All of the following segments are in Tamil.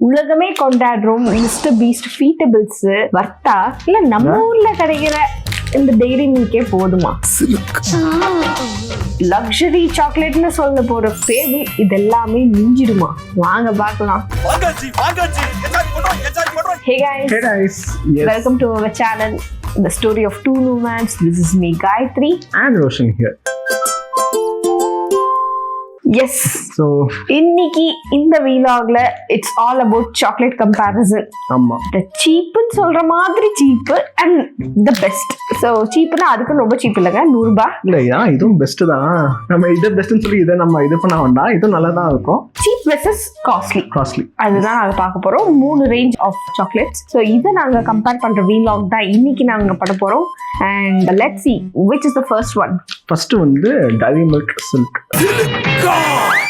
உலகமே கொண்டாடுறோம் மிஸ்டர் பீஸ்ட் ஃபீட்டபிள்ஸ் வர்த்தா இல்ல நம்ம ஊர்ல கிடைக்கிற இந்த டெய்ரி மில்கே போதுமா? லக்ஸரி சாக்லேட்னு சொல்ல போற ஃபேபிள் இதெல்லாமே மிஞ்சிடுமா? வாங்க பார்க்கலாம். Hey guys, yes. Welcome to our channel, The Story of Two Nomads. This is me, Gayatri. And Roshan here. Yes. So, இன்னைக்கு இந்த vlogல it's all about chocolate comparison. ஆமா. The cheap ன்னு சொல்ற மாதிரி cheap and the best. So cheapனா அதுக்கு ரொம்ப cheap இல்லங்க, 100 ரூபாய். இல்லையா, இதுவும் பெஸ்ட் தான். நம்ம இது பெஸ்ட்னு சொல்லி இதை நம்ம இது பண்ண வேண்டாம். இது நல்லா தான் இருக்கும். Cheap versus costly. அதுதான் நாங்க பார்க்க போறோம். 3 range of chocolates. So இதை நாங்க கம்பேர் பண்ற vlog தான் இன்னைக்கு நாங்க பண்ண போறோம். And let's see which is the first one. First வந்து டைரி மில்க் சில்க்.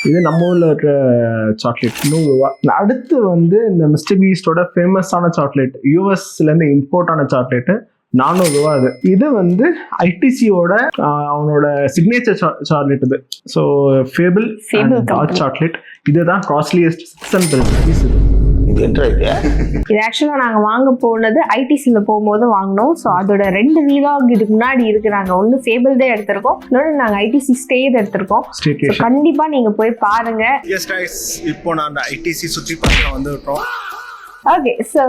இது நம்ம ஊர்ல இருக்கிற சாக்லேட் 100 ரூபா. அடுத்து வந்து இந்த மிஸ்டர் பீஸ்டோட ஃபேமஸான சாக்லேட், யூஎஸ்ல இருந்து இம்போர்ட் ஆன சாக்லேட் 400 ரூபா. இது வந்து ஐடிசியோட அவனோட சிக்னேச்சர் சாக்லேட். இது ஸோ ஃபேபிள் டார்க் சாக்லேட். இதுதான் காஸ்ட்லியஸ்ட் 600 rupees. இது ஆக்சுவலா நாங்க வாங்க போனது ஐடிசில போகும்போது வாங்கினோம். ஸோ அதோட 2 வீலாக் இதுக்கு முன்னாடி இருக்கு. நாங்க ஒன்னு ஃபேபிள் தான் எடுத்திருக்கோம், இன்னொன்று நாங்க ஐடிசி ஸ்டே எடுத்திருக்கோம். கண்டிப்பா நீங்க போய் பாருங்க. இப்போ நான் ஐடிசி சுற்றி பார்க்க வந்துட்டோம். ஓகே, ஸோ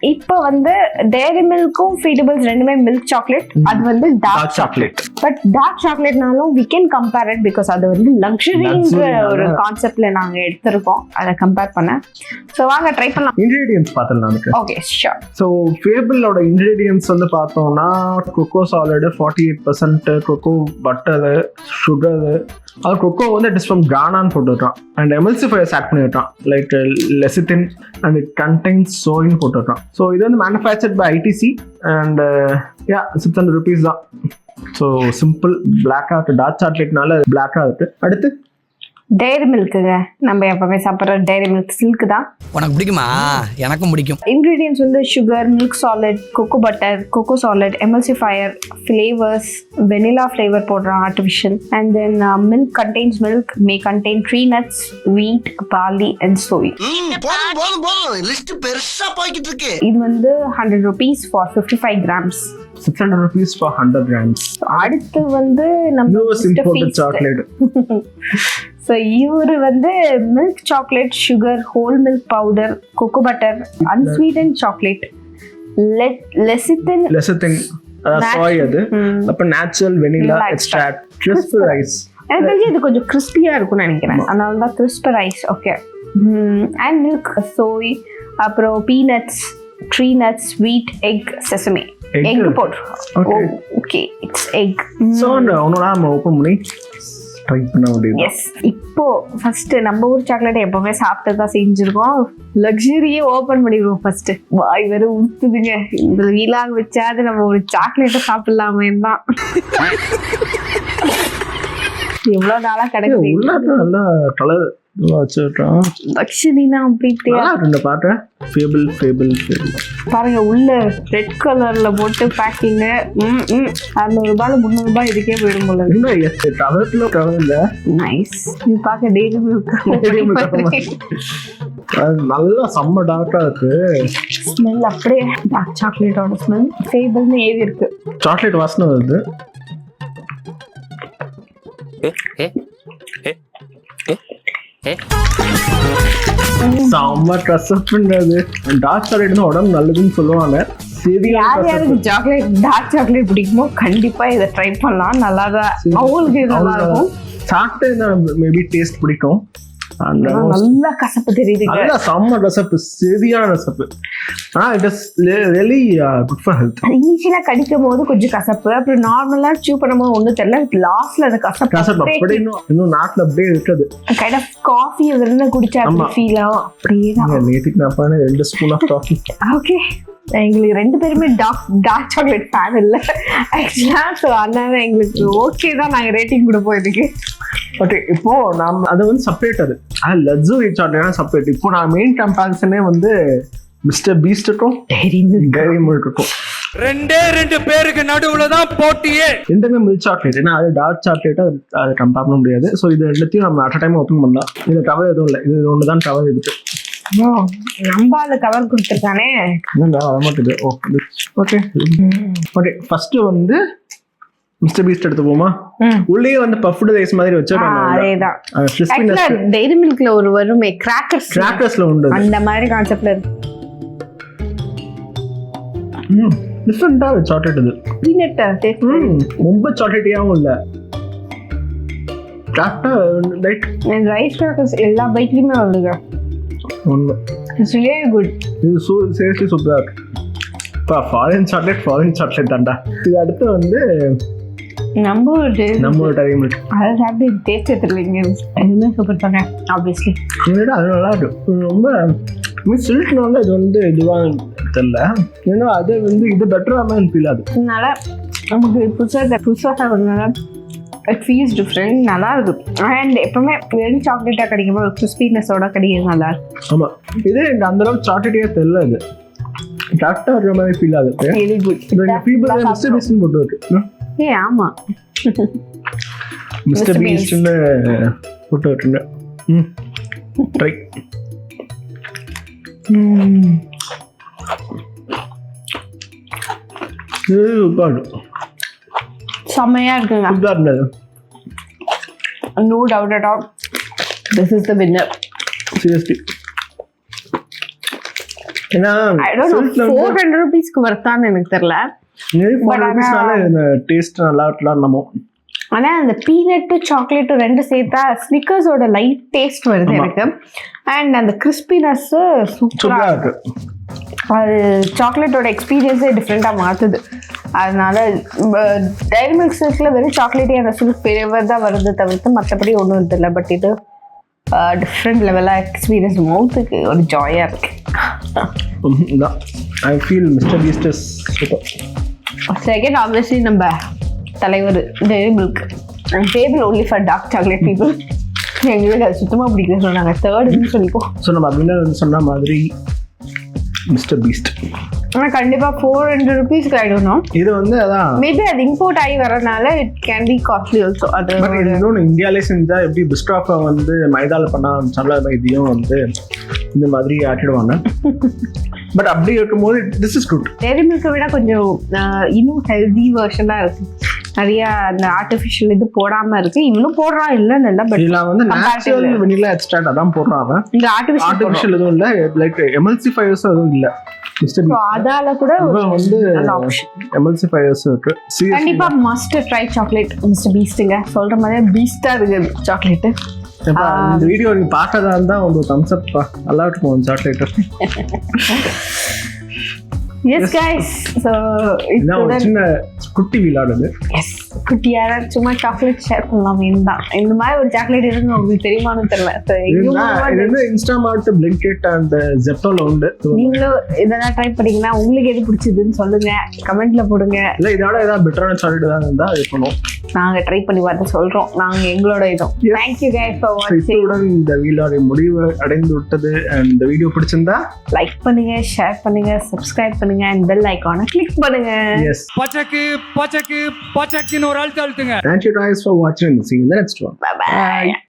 இப்போ வந்து டேரி மில்க்கும் ஃபீடபிள்ஸ் ரெண்டுமே மில்க் சாக்லேட். அது வந்து டார்க் சாக்லேட். பட் டார்க் சாக்லேட்னாலும் we can compare it because அது வந்து லக்ஸரின்ற ஒரு கான்செப்ட்ல நாங்க எடுத்திருக்கோம் அதை கம்பேர் பண்ண. ஸோ வாங்க ட்ரை பண்ணலாம். இன்கிரீடியன்ஸ் பார்த்துடலாம். Okay, sure. ஸோ ஃபேபிளோட இன்கிரீடியன்ஸ் வந்து பார்த்தோம்னா cocoa solid 48%, cocoa butter, sugar. அது கொக்கோ வந்து இட் இஸ் ஃப்ரம் கானான்னு போட்டுருக்கான். அண்ட் எமல்சிஃபயர்ஸ் ஆட் பண்ணிவிட்டான் like lecithin and it contains சோயின் போட்டுருக்கான். ஸோ இது வந்து manufactured by ITC and 600 rupees தான். ஸோ சிம்பிள் பிளாக்காக இருக்குது. டார்க் சாக்லேட்னால பிளாக்காக இருக்குது. அடுத்து டேரி மில்க்குங்க. நம்ம எப்பவுமே சாப்பிட்ற டேரி மில்க் சில்க் தான். உனக்கு பிடிக்குமா? எனக்கும் பிடிக்கும். இன்கிரீடியன்ஸ் வந்து sugar, milk solid, cocoa butter, cocoa solid, emulsifier, flavours, vanilla flavour போடுறோம் artificial. And then milk contains milk, may contain tree nuts, wheat, barley and soy. இது வந்து 100 rupees for 55 grams. 600 rupees for 100 grams. அடுத்து வந்து நம்ம இம்போர்ட்டட் சாக்லேட். ஸோ இவரு வந்து milk chocolate, sugar, whole milk powder, cocoa butter, unsweetened chocolate, lecithin soy, அது அப்புறம் natural vanilla extract, crisp rice. எனக்கு தெரிஞ்சு இது கொஞ்சம் கிறிஸ்பியா இருக்கும்னு நினைக்கிறேன், அதனால தான் crisp rice. Okay. And milk, soy, அப்புறம் peanuts, tree nuts, wheat, egg, sesame. Egg போட்டுருக்கோம். Okay, it's egg. ஸோ ஒன்னோட நம்ம ஓப்பன் பண்ணி ட்ரை பண்ண முடியும். எஸ். இப்போ ஃபர்ஸ்ட் நம்ம ஊர் சாக்லேட் எப்பவுமே சாப்பிட்டு தான் செஞ்சிருக்கோம். லக்ஸரியே ஓபன் பண்ணிடுவோம் ஃபர்ஸ்ட். வாய் வேற ஊத்துதுங்க. இந்த வீலாக வச்சாது நம்ம ஒரு சாக்லேட்டை சாப்பிடலாமே தான். எவ்வளவு நாளா கிடைக்குது. நல்லா கலர் வச்சுட்டோம். லக்ஸரினா அப்படி பாட்டு ஃபேபிள் பாருங்க. உள்ள ரெட் கலர்ல போட்டு பேக்கிங் 200 ரூபாய் 300 ரூபாய் இதுக்கே போயிடும் போல. நைஸ். இது பார்க்க டெய்ரி மில்க் நல்லா செம்ம டார்க்கா இருக்கு. ஸ்மெல் அப்படியே டார்க் சாக்லேட்டோட ஸ்மெல். ஃபேபிள்னு ஏவி இருக்கு. சாக்லேட் வாசனை வருது. செம்ம கசப்புன்றது. டார்க் சாக்லேட் உடம்பு நல்லதுன்னு சொல்லுவாங்க. யாருக்கு டார்க் சாக்லேட் பிடிக்குமோ கண்டிப்பா இதை ட்ரை பண்ணலாம். நல்லாதான் அவங்களுக்கு நல்லா இருக்கும். சாப்பிட்டு மேபி டேஸ்ட் பிடிக்கும். நல்லா கசப்பு தெரியுது. நல்லா செம்ம கசப்பு, சரியான கசப்பு. ஆனா it is really good for health. இனிஷியலா கடிக்கும் போது கொஞ்சம் கசப்பு, அப்புறம் நார்மலா சூ பண்ணும்போது ஒன்றும் தெரியல. லாஸ்ட்ல அது கசப்பு அப்படியே இன்னும் நாட்டுல அப்படியே இருக்குது. கைண்ட் ஆஃப் காஃபி வெறும் குடிச்சா ஃபீல் ஆகும். அப்படியே தான். நேற்றுக்கு நான் பண்ண 2 ஸ்பூன் ஆஃப் காஃபி. ஓகே, எங்களுக்கு 2 பேருமே டார்க் சாக்லேட் ஃபேன் இல்லை ஆக்சுவலா. ஸோ அதனால எங்களுக்கு ஓகே தான், நாங்கள் ரேட்டிங் கொடுப்போம் இதுக்கு. ஓகே, இப்போ நம்ம அது வந்து செப்பரேட். அது லக்ஸரி சாக்லேட் செப்பரேட். இப்போ நான் மெயின் கம்பேரிசனே வந்து மிஸ்டர் பீஸ்ட் இருக்கும், டேரி மில்க் இருக்கும். 2 பேருக்கு நடுவுல தான் போட்டியே. ரெண்டுமே மில்க் சாக்லேட். ஏன்னா அது டார்க் சாக்லேட், அது கம்பேர் பண்ண முடியாது. ஸோ இது எல்லாத்தையும் நம்ம அட் அ டைம் ஓப்பன் பண்ணலாம். இதில் டவர் எதுவும் இல்லை, இது ஒன்று தான் டவர் இருக்கு. நம்ம அது கவர் கொடுத்துருக்கானே. என்னடா வர மாட்டேது. ஓகே ஓகே, ஃபர்ஸ்ட் வந்து மிஸ்டர் பீஸ்ட் எடுத்துப்போமா? உள்ளே வந்து பஃப்டு ரைஸ் மாதிரி வச்சிருக்காங்க. அதேதான். கிறிஸ்பினஸ் டெய்ரி மில்க்ல ஒரு வருமே கிராக்கர்ஸ்ல உண்டு. அந்த மாதிரி கான்செப்ட்ல இருக்கு. டிஃபரெண்டா சாக்லேட் இது. Peanut taste. ரொம்ப சாக்லேட்டியாவும் இல்ல. கரெக்டா லைட் ரைஸ் கிராக்கர்ஸ் எல்லா பைட்லயுமே வருதுங்க. ஒண்ணு இட்ஸ் ரியலி குட். இது சீரியஸ்லி சூப்பரா இருக்கு. ஃபாரின் சாக்லேட் தான்டா. இது அடுத்து வந்து நம்ம டெய்ரி மில்க். அதை சாப்பிட்டு டேஸ்ட் எடுத்துருவீங்க. எதுவுமே சூப்பர் தாங்க ஆப்வியஸ்லி. அது நல்லா இருக்கு. ரொம்ப சில்ட்னால இது வந்து இதுவாக தெரியல. ஏன்னா அது வந்து இது பெட்டராக ஃபீல் ஆகுது. அதனால நமக்கு புதுசாக சாப்பிட்றதுனால இட் ஃபீல்ஸ் டிஃப்ரெண்ட். நல்லா இருக்கு. அண்ட் எப்பவுமே வெறும் சாக்லேட்டாக கிடைக்கும்போது கிறிஸ்பினஸோட கிடைக்கிறது நல்லா இருக்கு. ஆமாம், இதே எனக்கு அந்த அளவுக்கு சாக்லேட்டியாக தெரியல. இது கரெக்டாக இருக்கிற மாதிரி ஃபீல் ஆகுது. Very good. பீப்புள் மிஸ்டர் பீஸ்ட்னு போட்டு இருக்கு. ஆமா, மிஸ்டர் பீஸ்ட்னு போட்டு விட்டுருங்க. ட்ரை. செம்மையா இருக்குங்க. சூப்பராக இருந்தது. No doubt at all, this is the winner. Seriously. ஏன்னா I don't know, 400 rupeesக்கு வர்த்தான்னு எனக்கு தெரியல. டேஸ்ட் நல்லா இருக்கலாம் நம்ம. ஆனா அந்த பீனட்டு சாக்லேட்டும் ரெண்டு சேர்த்தா ஸ்னிக்கர்ஸோட லைட் டேஸ்ட் வருது எனக்கு. அண்ட் அந்த கிறிஸ்பினஸ் சூப்பரா இருக்கு. அது சாக்லேட்டோட எக்ஸ்பீரியன்ஸே டிஃப்ரெண்டா மாத்துது. அதனால டைரி மில்க் சில்க்ல வெறும் சாக்லேட்டே அந்த சில்க் ஃபிளேவர் தான் வருது தவிர்த்து மற்றபடி ஒன்றும் இல்லை. பட் இது டிஃப்ரெண்ட் லெவலாக எக்ஸ்பீரியன்ஸ், மவுத்துக்கு ஒரு ஜாயாக இருக்கு. I feel Mister Beast is super. Second obviously நம்ம தலைவர் Dairy Milk. Table only for dark chocolate people. எங்களுக்கு அது சுத்தமாக பிடிக்கல சொன்னாங்க. தேர்டுன்னு சொல்லிப்போம். ஸோ நம்ம அப்படின்னு சொன்ன மாதிரி மிஸ்டர் பீஸ்ட். ஆனால் கண்டிப்பாக 400 rupeesக்கு ஆகிடணும். இது வந்து அதான் மேபி அது இம்போர்ட் ஆகி வரனால it can be costly also. அது இன்னொன்று இந்தியாவிலே செஞ்சா எப்படி பிஸ்டாஃபை வந்து மைதால பண்ணா நல்ல இதையும் வந்து இந்த மாதிரி ஆக்கிடுவாங்க. பட் அப்படி இருக்கும்போது திஸ் இஸ் குட். டெய்ரி மில்க்கை விட கொஞ்சம் இன்னும் ஹெல்தி வெர்ஷனாக இருக்கு. நிறைய அந்த ஆர்டிஃபிஷியல் இது போடாம இருக்கு. இன்னும் போடுறான் இல்லைன்னு இல்லை. பட் இதில் வந்து நேச்சுரல் வெனிலா எக்ஸ்ட்ராக்ட் அதான் போடுறாங்க. இந்த ஆர்டிஃபிஷியல் எதுவும் இல்லை. லைக் எமல்சிஃபயர்ஸும் எதுவும் இல்லை. அதால கூட வந்து எமல்சிஃபயர்ஸ் இருக்கு. கண்டிப்பா மஸ்ட் ட்ரை சாக்லேட் மிஸ்டர் பீஸ்ட்ங்க. சொல்ற மாதிரி பீஸ்டா இருக்கு சாக்லேட். இந்த வீடியோ நீங்க பார்த்ததா இருந்தா ஒரு தம்ஸ் அப். நல்லா இருக்கும் சாக்லேட். எஸ் கைஸ், சோ இது சின்ன குட்டி விளையாடுது. எஸ், குட்டியார சும்மா சாக்லேட் ஷேர் பண்ணலாம். தான் இந்த மாதிரி ஒரு சாக்லேட் இருக்கு உங்களுக்கு தெரியுமான்னு தெரியல. இது வந்து இன்ஸ்டாமார்ட், பிளிங்கிட் அண்ட் ஜெப்டோல உண்டு. நீங்களும் இதெல்லாம் ட்ரை பண்ணீங்கன்னா உங்களுக்கு எது பிடிச்சதுன்னு சொல்லுங்க, கமெண்ட்ல போடுங்க. இல்ல இதோட ஏதாவது பெட்டரான சாக்லேட் தான் இருந்தா இது பண்ணுவோம். நாங்க ட்ரை பண்ணி பார்த்து சொல்றோம். நாங்க எங்களோட இதுவும். Thank you guys for watching. இந்த வீடியோட முடிவு அடைந்து விட்டது. இந்த வீடியோ பிடிச்சிருந்தா லைக் பண்ணுங்க, ஷேர் பண்ணுங்க, சப்ஸ்கிரைப் பண்ணுங்க and bell icon click பண்ணுங்க. Yes. பச்சக்கு ஒரு அழுத்து அழுத்துங்க. Thank you guys for watching. See you in the next one. Bye bye.